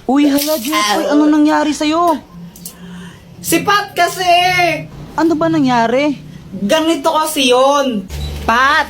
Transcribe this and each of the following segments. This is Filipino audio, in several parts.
Uy, hala, Jeffoy, ano nangyari sa'yo? Si Pat kasi! Ano ba nangyari? Ganito kasi yun. Pat!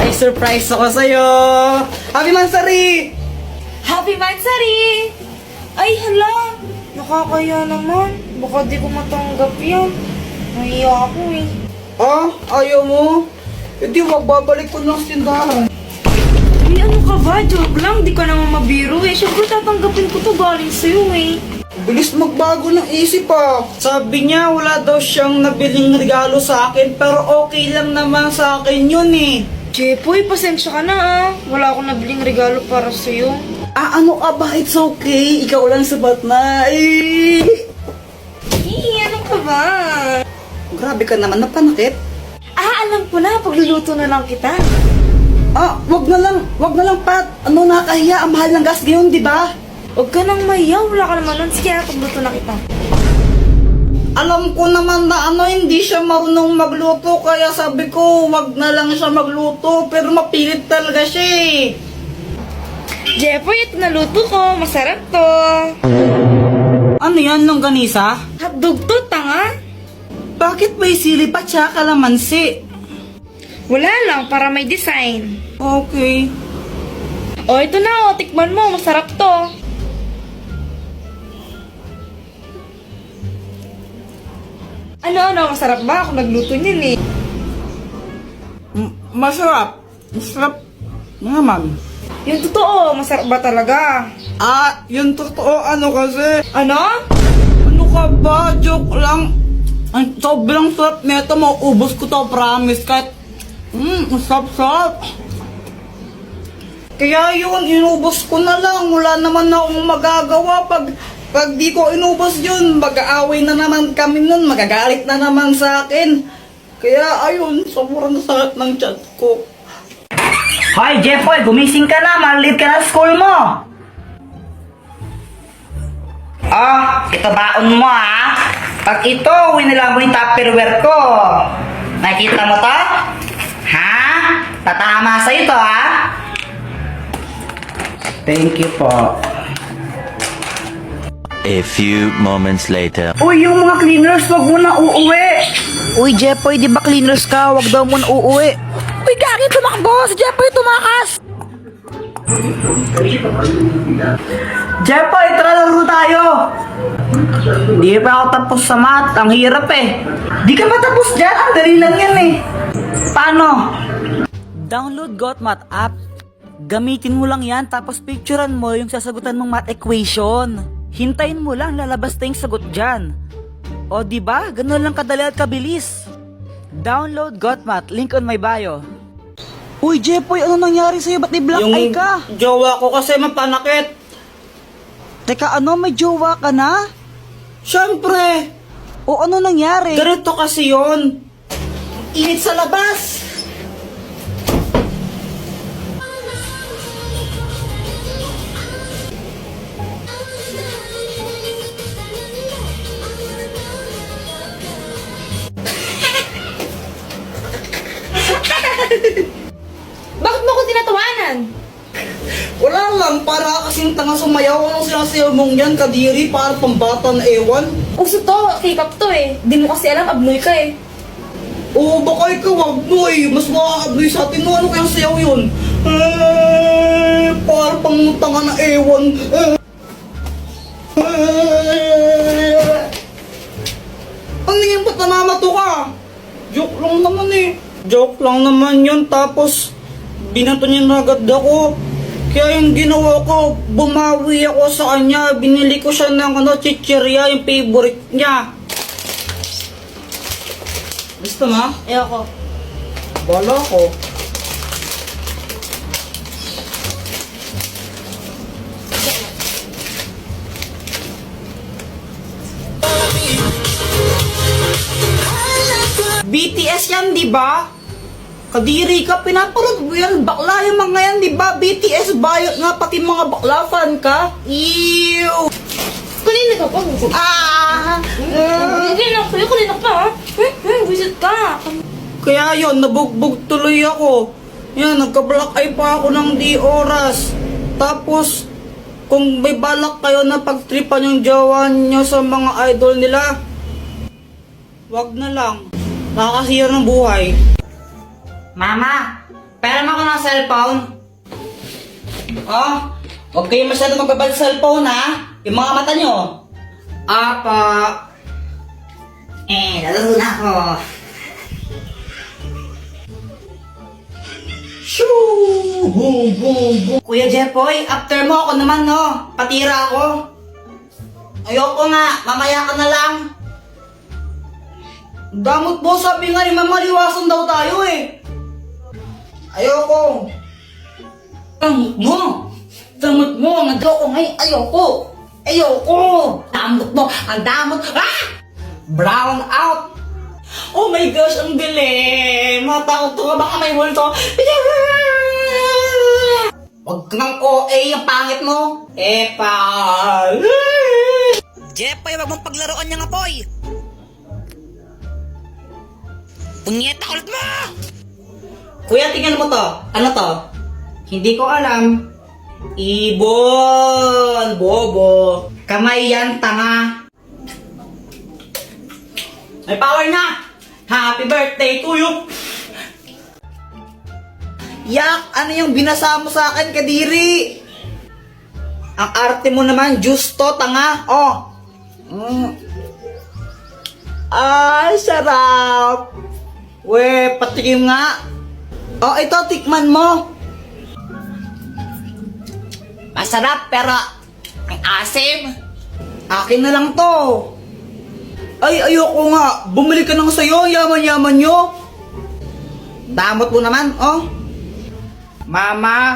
May surprise ako sa'yo! Happy Mansari! Happy Mansari! Ay, hala! Nakakaya naman. Baka di ko matanggap yan. Nahiya ako eh. Ah, ayaw mo? Hindi, babalik ko lang sa tindahan. Ay, ano ka ba? Joke lang. Di ka naman mabiro eh. Siyempre tatanggapin ko to galing sa'yo eh. Bilis magbago ng isip ah. Sabi niya wala daw siyang nabiling regalo sa akin pero okay lang naman sa akin yun eh. Jepoy, pasensya ka na ah. Wala akong nabiling regalo para sa'yo. Ah, ano ka ba? It's okay. Ikaw lang sabat na. Ano ka ba? Grabe ka naman, napanakit. Ah, alam ko na. Pagluluto na lang kita. Ah, wag na lang, Pat. Ano, nakakahiya. Ang mahal ng gas ngayon, di ba? Huwag ka nang mayaw. Wala ka naman nun. Sige, pagluto na kita. Alam ko naman na hindi siya marunong magluto, kaya sabi ko, wag na lang siya magluto, pero mapilit talaga siya eh. Jepoy, ito naluto ko. Masarap to. Ano yan, longganisa? Hotdog to, tanga. Bakit may sili pa tsaka kalamansi? Wala lang, para may design. Okay. O, ito na o. Tikman mo. Masarap to. Ano? Masarap ba? Ako nagluto niyan eh. Masarap. Masarap naman. Yung totoo, masarap ba talaga? Ah, yung totoo, kasi. Ano? Ano ka ba? Joke lang. Ang sobrang sarap nito, mauubos ko to, promise. Kahit, sarap. Kaya yun, inubos ko na lang. Wala naman akong magagawa. Pag di ko inubos yun, mag-aaway na naman kami nun. Magagalit na naman sa akin. Kaya ayun, sobrang sakit ng chat ko. Hoy, Jeffoy, gumising ka na. Malit ka na sa school mo. Ah, ito baon mo ah. Pag ito, winila mo yung Tupperware ko. Nakikita mo to? Ha? Tatama sa'yo to ha? Thank you po. A few moments later. Uy, yung mga cleaners, wag mo na uuwi. Uy, Jeffoy, di ba cleaners ka? Wag daw mo na uuwi. Uy, Gagi, tumakbo! Si Jeffoy tumakas! Jeffoy, tara laro tayo. Di pa ako tapos sa math. Ang hirap eh. Di ka ba tapos dyan? Ang dali lang yan eh. Paano? Download GotMath app. Gamitin mo lang yan tapos picturean mo yung sasagutan mong math equation. Hintayin mo lang, lalabas na yung sagot dyan. O di ba? Ganun lang kadali at kabilis. Download GotMath, link on my bio. Uy, Jeffoy, ano nangyari sa'yo? Ba't i-black eye ka? jowa ko kasi mapanakit. Teka, ano? May jowa ka na? Siyempre, O ano nangyari? ganito kasi yun. Init sa labas. Bakit mo ko tinatawanan? Wala lang, para kasing tanga sumayaw. Anong sinasayaw mong yan, kadiri, para pambata na ewan? Uso to, K-pop to eh. Di mo kasi alam, abnoy ka eh. Oo, baka ikaw abnoy. Mas makakabnoy sa atin. Ano kayang sayaw yun? Para pang tanga na ewan. Ano yan, ba't namamato ka? Joke lang naman eh. Joke lang naman yun, tapos binato niya na agad ako. Kaya yung ginawa ko, bumawi ako sa kanya. Binili ko siya ng chichirya, yung favorite niya. Gusto mo? Ayoko. Bala ko. BTS yan, di ba? Kadiri ka, pinapanood mo yan. Bakla yung mga yan, di ba? BTS bayot nga, pati mga bakla fan ka. Ew! Kanina ka pa. Kanina ka pa ha? Visit ka. Kaya yun, nabugbog tuloy ako. Yan, nagka-black eye pa ako ng di oras. Tapos, kung may balak kayo na pagtripan yung jowa nyo sa mga idol nila, wag na lang. Nakakasira ng buhay. Mama, pera mo ko ng cellphone. Oh, huwag kayo masyado magbabal sa cellphone ha. Yung mga mata nyo. Apa. Lalaro na ako. Shoo! Boom, boom, boom. Kuya Jepoy, after mo ako naman, no? Patira ako. Ayoko nga, mamaya ka na lang. Damot po, sabi nga ni Mama, liwasan daw tayo eh. Ayoko. Damot mo. Damot mo, nagdoko ngayon. Ayoko. Ayoko. Damot mo, ang damot. Ah! Brown out. Oh my gosh, ang galing! Matakot ka, baka may multo. Huwag kang OA, ang pangit mo. Epa. Jepoy, wag mong paglaruan niyang apoy. Punyeta ulit mo! Kuya, tingnan mo to. Ano to? Hindi ko alam. Ibon! Bobo. Kamay yan, tanga. May power na! Happy birthday to you! Yak! Ano yung binasa mo sa akin, Kadiri? Ang arte mo naman, justo, tanga. Oh! Ay, sarap! We, patikim nga. Oh, ito, tikman mo. Masarap, pero ang asim. Akin na lang to. Ay, ayoko nga. Bumili ka nang sa'yo. Yaman-yaman nyo. Damot mo naman, oh. Mama.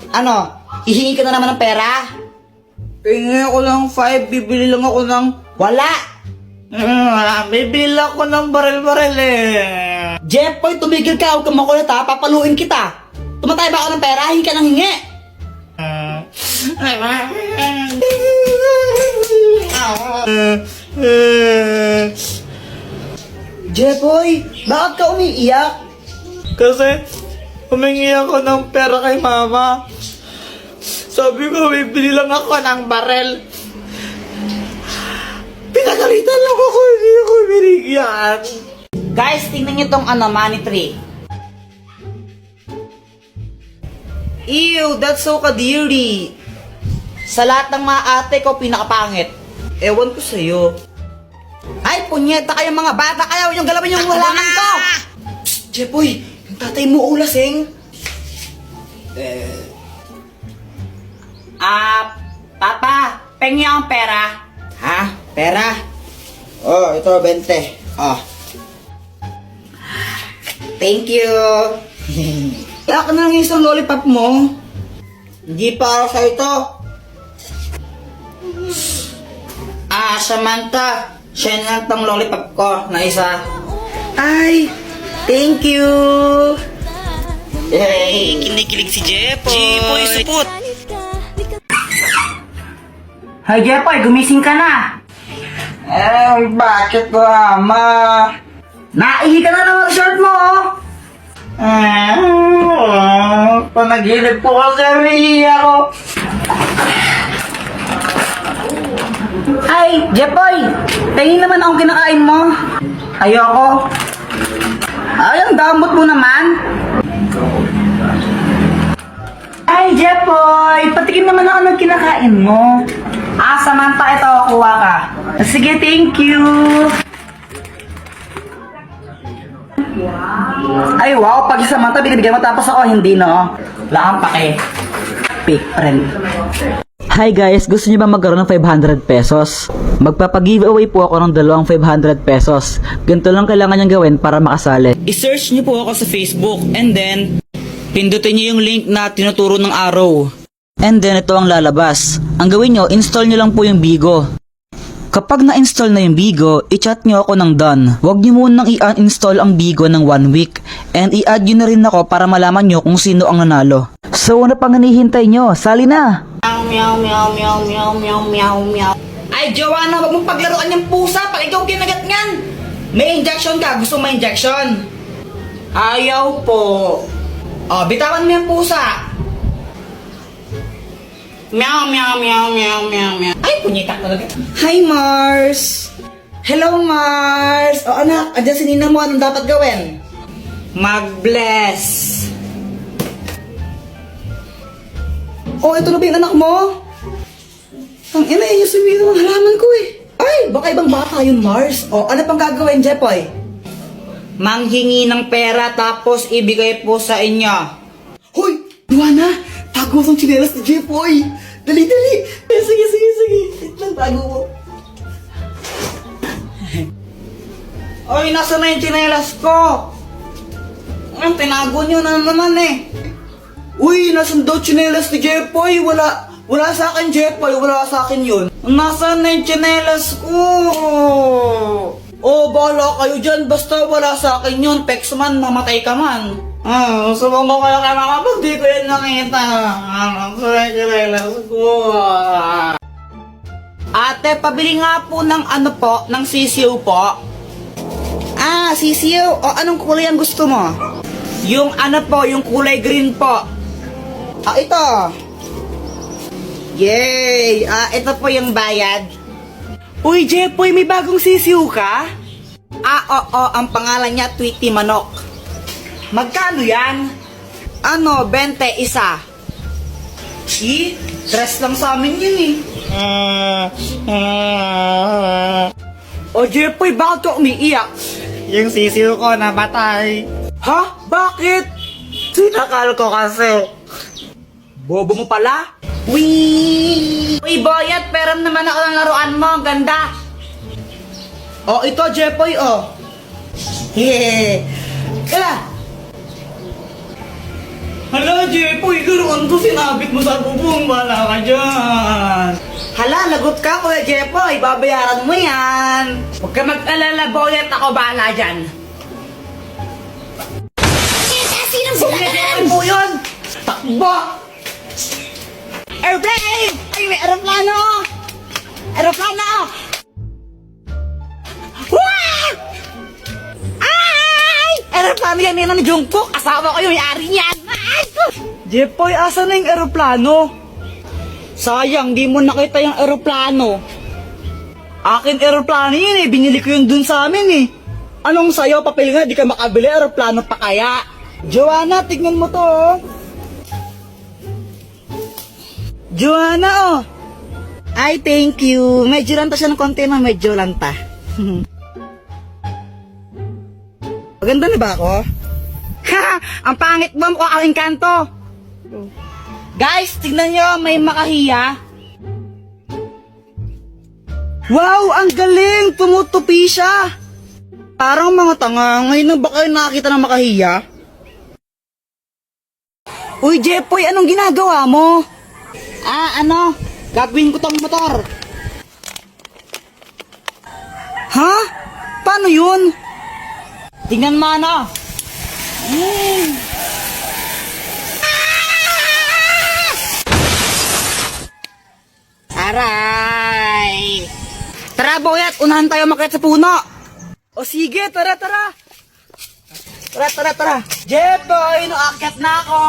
Ano? Hihingi ka na naman ng pera? Hingi ako ng 5. Bibili lang ako ng... Wala. Bibili ako ng baril-baril eh. Jepoy, tumigil ka. Huwag kang makulit ha. Papaluin kita. Tumatay ba ako ng pera? Hingi ka ng hingi. Jepoy, bakit ka umiiyak? Kasi humingi ako ng pera kay Mama. Sabi ko, bibili lang ako ng barel. Pinagalitan lang ako, hindi ako binigyan. Guys, tingnan nyo tong money tree. Ew, that's so kadiri. Sa lahat ng mga ate ko, pinakapangit. Ewan ko sa'yo. Ay, punyeta kayo mga bata. Ayaw yung galawin yung halaman ko. Psst, Jepoy, yung tatay mo ulasing. Papa, pengi ang pera. Ha? Pera? Oh, ito, 20. Oh. Thank you. Kaya ka na lang isang lollipop mo. Hindi para sa ito. Samantha, siya na tong lollipop ko na isa. Ay, thank you. Hey, kinikilig si Jepoy. Jepoy, supot. Hi, Jepoy, gumising ka na. Bakit ko, Ama? Naihi ka na ng short mo, panaginip po kasi umihi ako. Ay, Jepoy! Tingin naman akong kinakain mo. Ayoko. Ay, ang damot mo naman. Ay, Jepoy! Patikim naman ako ng kinakain mo. Samantha, ito, kuha ka. Sige, thank you. Ay, wow, pag Samantha, binibigyan mo tapos ako, hindi, no? Wala kang pake. Fake friend. Hi guys, gusto niyo ba magkaroon ng 500 pesos? Magpapag-giveaway po ako ng dalawang 500 pesos. Ganito lang kailangan niyang gawin para makasali. I-search niyo po ako sa Facebook and then pindutin niyo yung link na tinuturo ng arrow. And then ito ang lalabas. Ang gawin niyo, install niyo lang po yung Bigo. Kapag na-install na yung Bigo, i-chat nyo ako ng done. Huwag nyo munang i-uninstall ang Bigo ng 1 week. And i-add nyo na rin ako para malaman nyo kung sino ang nanalo. So ano pang hinihintay nyo? Sali na! Meow, meow, meow, meow, meow, meow, meow. Ay, Joanna, huwag mong paglaruan yung pusa pag ikaw kinagat nyan. May injection ka. Gusto mo may injection? Ayaw po. Oh, bitawan mo yung pusa. Meow, meow, meow, meow, meow, meow. Ay, punyita talaga. Hi, Mars! Hello, Mars! O anak, andyan si Nina mo. Anong dapat gawin? Mag-bless. Oh, ito na ba yung anak mo? Ang ina, yun yung sabihin ng halaman ko eh. Ay, baka ibang bata yun, Mars. O, ano pang gagawin, Jepoy? Manghingi ng pera tapos ibigay po sa inyo. Hoy! Luana! Tago ang tsinelas ni Jepoy! Dali, dali! Sige, sige, sige. Wait lang, tago mo. Oy, nasa na yung tsinelas ko? Ang tinago nyo na naman eh. Uy, nasan daw tsinelas ni Jepoy? Wala sa akin, Jepoy. Wala sa akin yun. Nasaan na yung tsinelas ko? Oh, bahala kayo dyan. Basta wala sa akin yun. Pex man, mamatay ka man. Subong ko kayo kay mama pag di ko yan nakita. Nasaan yung tsinelas ko? Ate, pabili nga po ng ng sisiw po. Ah, sisiw. O, anong kulay ang gusto mo? Yung yung kulay green po. Ah, ito. Yay! Ito po yung bayad. Uy, Jepoy, may bagong sisiw ka? Oo, ang pangalan niya Tweety Manok. Magkano yan? 20 isa. Dress lang sa amin yun eh. O Jepoy, bakit ka umiiyak? Yung sisiw ko namatay. Ha? Bakit? Sinakal ko kasi. Bobo mo pala? Uy, Boyat, peram naman ako ng laruan mo. Ang ganda. Oh, ito, Jepoy, oh. Yeah. Hala, Jepoy, laruan ko sinabit mo sa bubong. Wala ka dyan. Hala, lagot ka, Kuya Jepoy. Babayaran mo yan. Huwag ka mag-alala, Boyat. Ako bahala dyan. Sinong Huwag na Jepoy po yun. Takbo. Airplane! Ay, may aeroplano! Aeroplano! Wah! Ay! Aeroplano yan nila ni Jungkook. Asawa ko yung may-ari niyan. Ay! Jepoy, asa na yung aeroplano? Sayang, di mo nakita yung aeroplano. Akin aeroplano yun eh, binili ko yun dun sa amin eh. Anong sayo, papel nga, di ka makabili, aeroplano pa kaya? Joanna, tignan mo to oh. Joanna oh. Ay, thank you. Medyo lang ta siya ng konti na, medyo lang ta. Maganda na ba ako? Ha! Ang pangit mo, mukha kang engkanto. Guys, tignan nyo, may makahiya. Wow, ang galing! Tumutupi siya. Parang mga tanga, ngayon na ba kayo nakakita ng makahiya? Uy, Jepoy, anong ginagawa mo? Gagawin ko tong motor. Ha? Paano yun? Tingnan mo Aray! Tara, Boyat, unahan tayo makit sa puno. O sige, tara. Tara. Jepoy, naakyat na ako.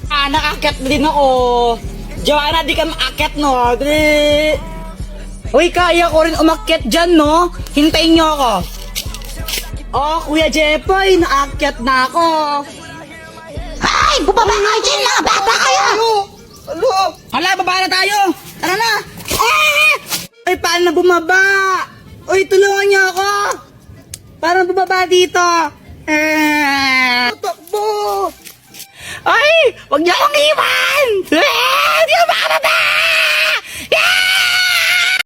Naakyat din ako. Joanna, di ka maakyat, no? Dali. Uy, kaya ko rin umakyat dyan, no? Hintayin nyo ako. Oh, Kuya Jepoy, naakyat na ako. Ay! Bubaba kayo dyan, mga bata kayo! Alo! Hala, baba na tayo! Tara na! Ay, paano bumaba? Uy, tulungan niyo ako! Paano bumaba dito? Takbo! Ay! Huwag niyo akong iwan!